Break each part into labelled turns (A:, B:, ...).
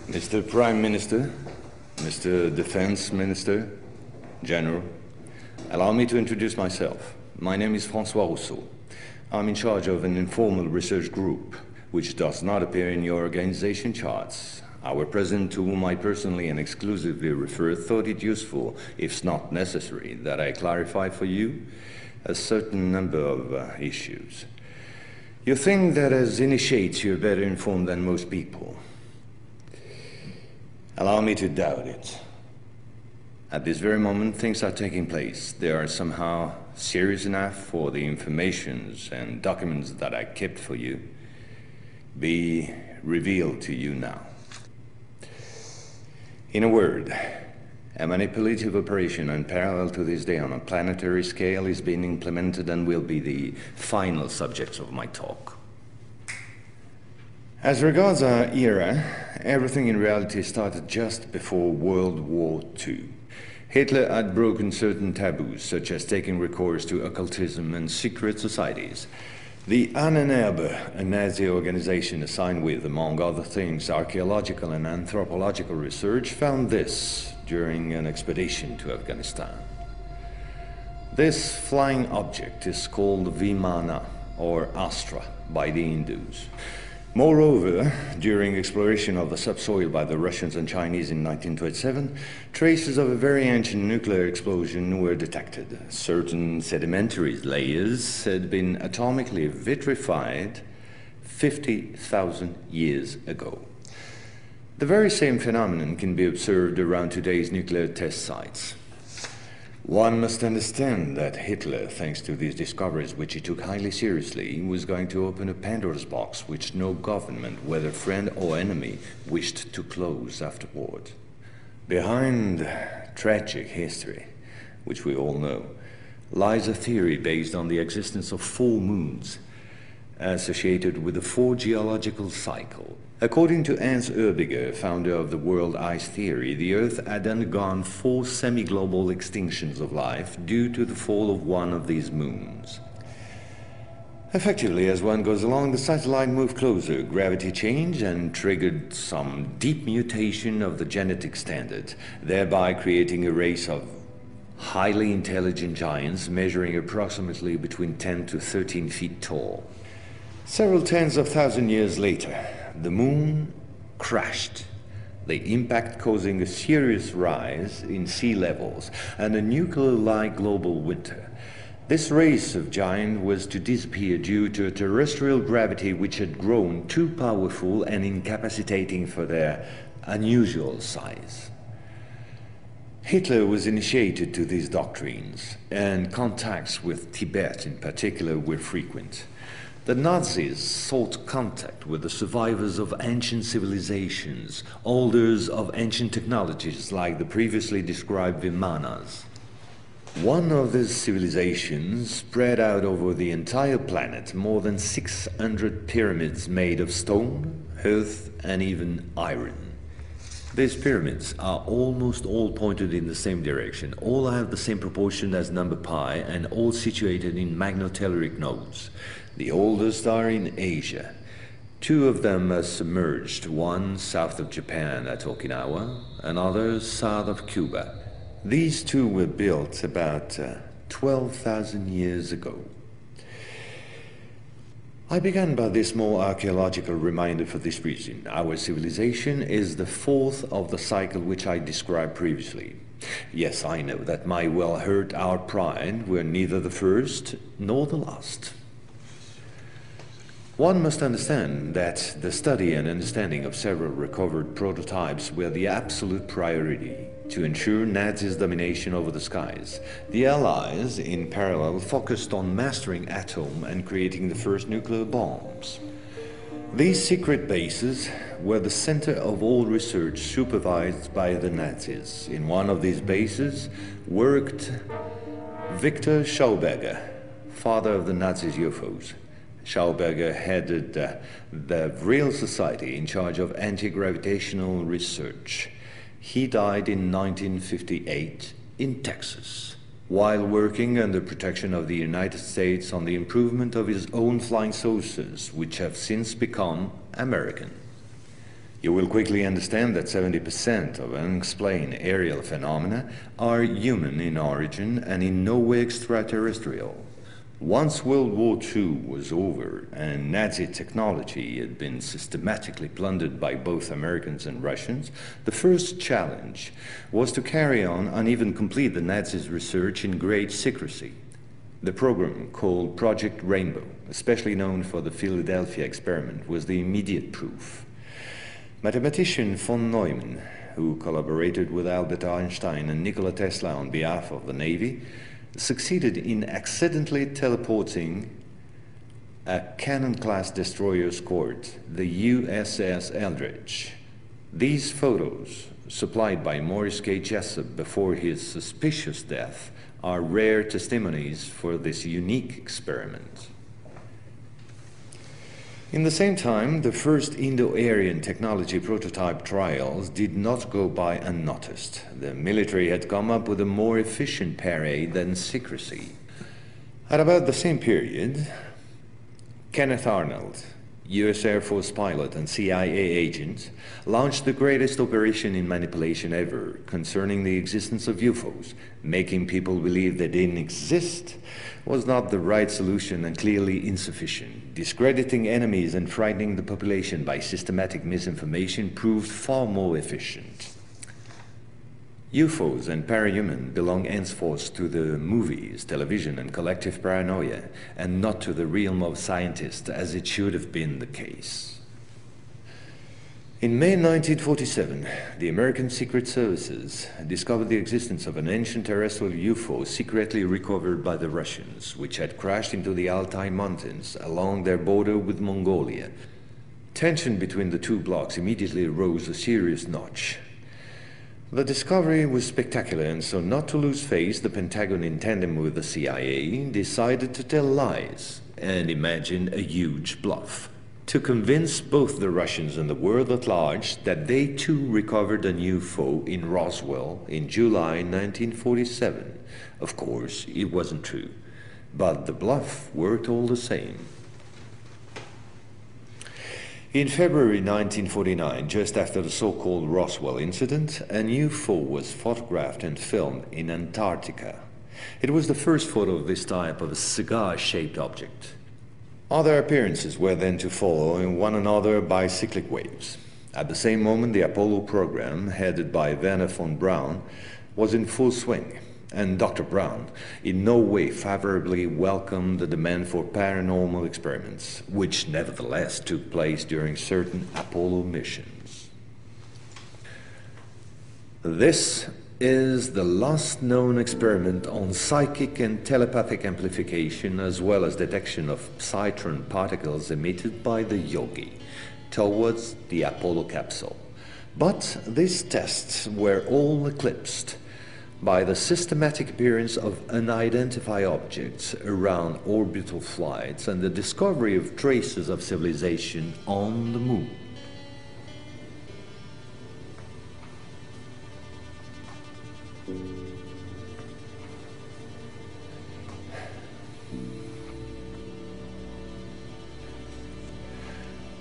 A: Mr. Prime Minister, Mr. Defense Minister, General, allow me to introduce myself. My name is François Rousseau. I'm in charge of an informal research group, which does not appear in your organization charts. Our president, to whom I personally and exclusively refer, thought it useful, if not necessary, that I clarify for you a certain number of issues. You think that as initiates you're better informed than most people. Allow me to doubt it. At this very moment, things are taking place. They are somehow serious enough for the informations and documents that I kept for you be revealed to you now. In a word, a manipulative operation unparalleled to this day on a planetary scale is being implemented and will be the final subject of my talk. As regards our era, everything in reality started just before World War II. Hitler had broken certain taboos, such as taking recourse to occultism and secret societies. The N.A.S.A, a Nazi organization assigned with, among other things, archaeological and anthropological research, found this during an expedition to Afghanistan. This flying object is called Vimana, or Astra, by the Hindus. Moreover, during exploration of the subsoil by the Russians and Chinese in 1927, traces of a very ancient nuclear explosion were detected. Certain sedimentary layers had been atomically vitrified 50,000 years ago. The very same phenomenon can be observed around today's nuclear test sites. One must understand that Hitler, thanks to these discoveries which he took highly seriously, was going to open a Pandora's box which no government, whether friend or enemy, wished to close afterward. Behind tragic history, which we all know, lies a theory based on the existence of 4 moons associated with the 4 geological cycle. According to H.A.A.R.P, founder of the world ice theory, the Earth had undergone 4 semi-global extinctions of life due to the fall of one of these moons. Effectively, as one goes along, the satellite moved closer, gravity changed and triggered some deep mutation of the genetic standard, thereby creating a race of highly intelligent giants measuring approximately between 10 to 13 feet tall. Several tens of thousands years later, the moon crashed, the impact causing a serious rise in sea levels and a nuclear-like global winter. This race of giants was to disappear due to a terrestrial gravity which had grown too powerful and incapacitating for their unusual size. Hitler was initiated to these doctrines, and contacts with Tibet in particular were frequent. The Nazis sought contact with the survivors of ancient civilizations, holders of ancient technologies like the previously described Vimanas. One of these civilizations spread out over the entire planet more than 600 pyramids made of stone, earth, and even iron. These pyramids are almost all pointed in the same direction, all have the same proportion as number pi, and all situated in magnetotelluric nodes. The oldest are in Asia. 2 of them are submerged, one south of Japan at Okinawa, another south of Cuba. These 2 were built about 12,000 years ago. I began by this more archaeological reminder for this reason. Our civilization is the 4th of the cycle which I described previously. Yes, I know that my well-hurt our pride were neither the first nor the last. One must understand that the study and understanding of several recovered prototypes were the absolute priority to ensure Nazis' domination over the skies. The Allies, in parallel, focused on mastering atoms and creating the first nuclear bombs. These secret bases were the center of all research supervised by the Nazis. In one of these bases worked Victor Schauberger, father of the Nazis' UFOs. Schauberger headed the Vrill Society in charge of anti-gravitational research. He died in 1958 in Texas, while working under protection of the United States on the improvement of his own flying saucers, which have since become American. You will quickly understand that 70% of unexplained aerial phenomena are human in origin and in no way extraterrestrial. Once World War II was over and Nazi technology had been systematically plundered by both Americans and Russians, the first challenge was to carry on and even complete the Nazis' research in great secrecy. The program, called Project Rainbow, especially known for the Philadelphia experiment, was the immediate proof. Mathematician von Neumann, who collaborated with Albert Einstein and Nikola Tesla on behalf of the Navy, succeeded in accidentally teleporting a Cannon-class destroyer escort, the USS Eldridge. These photos, supplied by Morris K. Jessup before his suspicious death, are rare testimonies for this unique experiment. In the same time, the first Indo-Aryan technology prototype trials did not go by unnoticed. The military had come up with a more efficient parade than secrecy. At about the same period, Kenneth Arnold, US Air Force pilot and CIA agent, launched the greatest operation in manipulation ever concerning the existence of UFOs. Making people believe they didn't exist was not the right solution and clearly insufficient. Discrediting enemies and frightening the population by systematic misinformation proved far more efficient. UFOs and parahuman belong henceforth to the movies, television, and collective paranoia, and not to the realm of scientists, as it should have been the case. In May 1947, the American Secret Services discovered the existence of an ancient terrestrial UFO secretly recovered by the Russians, which had crashed into the Altai Mountains along their border with Mongolia. Tension between the two blocs immediately rose a serious notch. The discovery was spectacular, and so not to lose face, the Pentagon, in tandem with the CIA, decided to tell lies and imagine a huge bluff to convince both the Russians and the world at large that they too recovered a UFO in Roswell in July 1947. Of course, it wasn't true, but the bluff worked all the same. In February 1949, just after the so-called Roswell incident, an UFO was photographed and filmed in Antarctica. It was the first photo of this type of a cigar-shaped object. Other appearances were then to follow in one another by cyclic waves. At the same moment, the Apollo program, headed by Werner von Braun, was in full swing. And Dr. Braun in no way favorably welcomed the demand for paranormal experiments, which nevertheless took place during certain Apollo missions. This is the last known experiment on psychic and telepathic amplification, as well as detection of psytron particles emitted by the yogi towards the Apollo capsule. But these tests were all eclipsed by the systematic appearance of unidentified objects around orbital flights and the discovery of traces of civilization on the moon.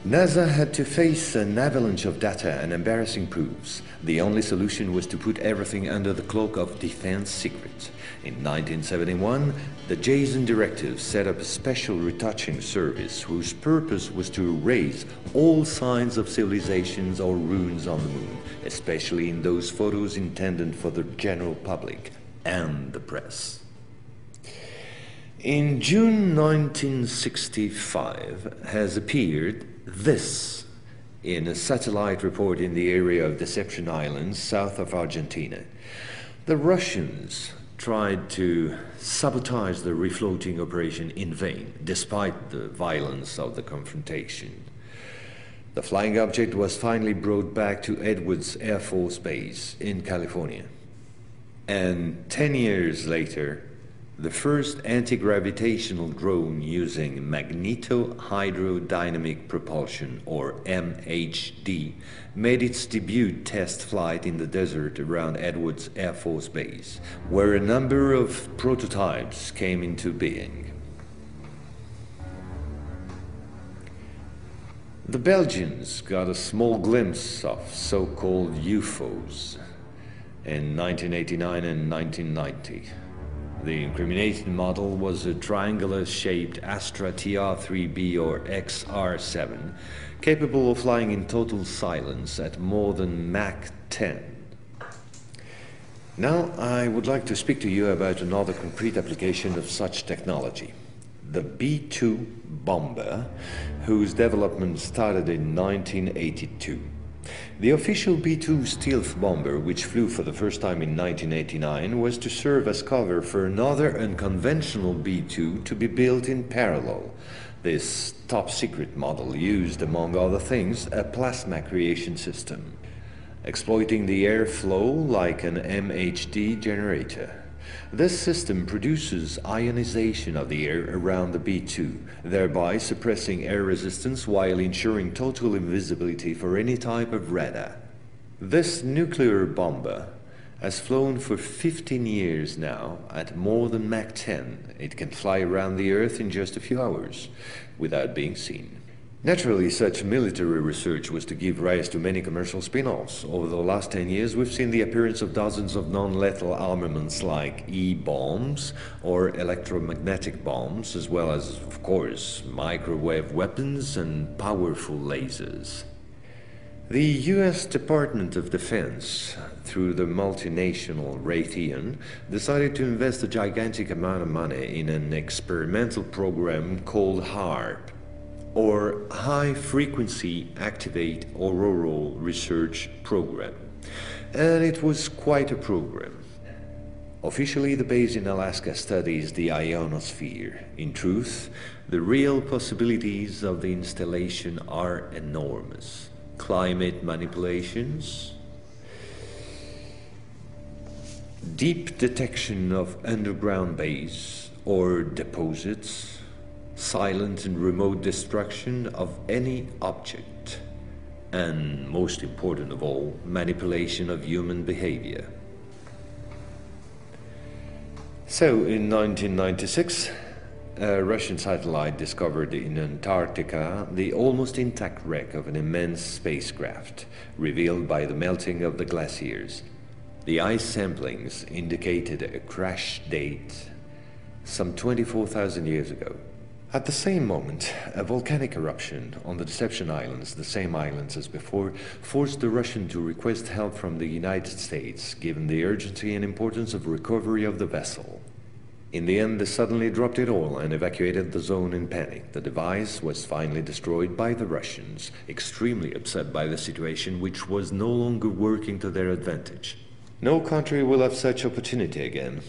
A: NASA had to face an avalanche of data and embarrassing proofs. The only solution was to put everything under the cloak of defense secret. In 1971, the Jason Directive set up a special retouching service whose purpose was to erase all signs of civilizations or ruins on the moon, especially in those photos intended for the general public and the press. In June 1965 has appeared this in a satellite report in the area of Deception Islands, south of Argentina. The Russians tried to sabotage the refloating operation in vain, despite the violence of the confrontation. The flying object was finally brought back to Edwards Air Force Base in California. And 10 years later, the first anti-gravitational drone using magneto-hydrodynamic propulsion, or MHD, made its debut test flight in the desert around Edwards Air Force Base, where a number of prototypes came into being. The Belgians got a small glimpse of so-called UFOs in 1989 and 1990. The incriminating model was a triangular-shaped Astra TR-3B or XR-7, capable of flying in total silence at more than Mach 10. Now, I would like to speak to you about another concrete application of such technology. The B-2 bomber, whose development started in 1982. The official B-2 stealth bomber, which flew for the first time in 1989, was to serve as cover for another unconventional B-2 to be built in parallel. This top-secret model used, among other things, a plasma creation system, exploiting the airflow like an MHD generator. This system produces ionization of the air around the B-2, thereby suppressing air resistance while ensuring total invisibility for any type of radar. This nuclear bomber has flown for 15 years now at more than Mach 10. It can fly around the Earth in just a few hours without being seen. Naturally, such military research was to give rise to many commercial spin-offs. Over the last 10 years, we've seen the appearance of dozens of non-lethal armaments like E-bombs or electromagnetic bombs, as well as, of course, microwave weapons and powerful lasers. The U.S. Department of Defense, through the multinational Raytheon, decided to invest a gigantic amount of money in an experimental program called H.A.A.R.P, or High Frequency Activate Auroral Research Program. And it was quite a program. Officially, the base in Alaska studies the ionosphere. In truth, the real possibilities of the installation are enormous. Climate manipulations, deep detection of underground base or deposits, silent and remote destruction of any object, and most important of all, manipulation of human behavior. So, in 1996, a Russian satellite discovered in Antarctica the almost intact wreck of an immense spacecraft, revealed by the melting of the glaciers. The ice samplings indicated a crash date some 24,000 years ago. At the same moment, a volcanic eruption on the Deception Islands, the same islands as before, forced the Russian to request help from the United States, given the urgency and importance of recovery of the vessel. In the end, they suddenly dropped it all and evacuated the zone in panic. The device was finally destroyed by the Russians, extremely upset by the situation, which was no longer working to their advantage. No country will have such opportunity again.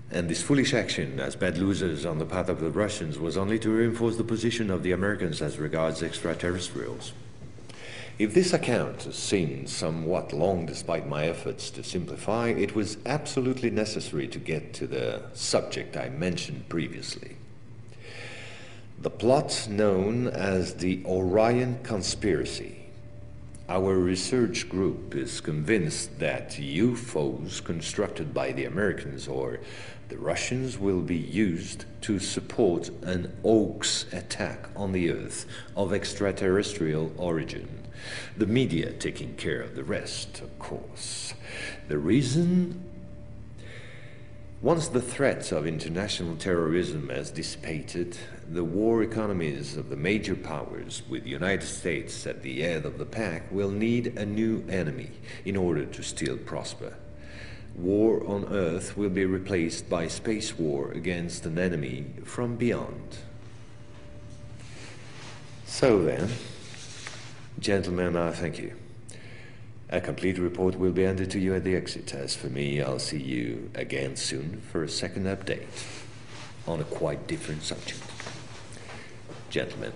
A: And this foolish action, as bad losers on the part of the Russians, was only to reinforce the position of the Americans as regards extraterrestrials. If this account seemed somewhat long despite my efforts to simplify, it was absolutely necessary to get to the subject I mentioned previously. The plot known as the Orion conspiracy. Our research group is convinced that UFOs constructed by the Americans or the Russians will be used to support an hoax attack on the Earth of extraterrestrial origin. The media taking care of the rest, of course. The reason? Once the threat of international terrorism has dissipated, the war economies of the major powers, with the United States at the head of the pack, will need a new enemy in order to still prosper. War on Earth will be replaced by space war against an enemy from beyond. So then, gentlemen, I thank you. A complete report will be handed to you at the exit. As for me, I'll see you again soon for a second update on a quite different subject. Gentlemen.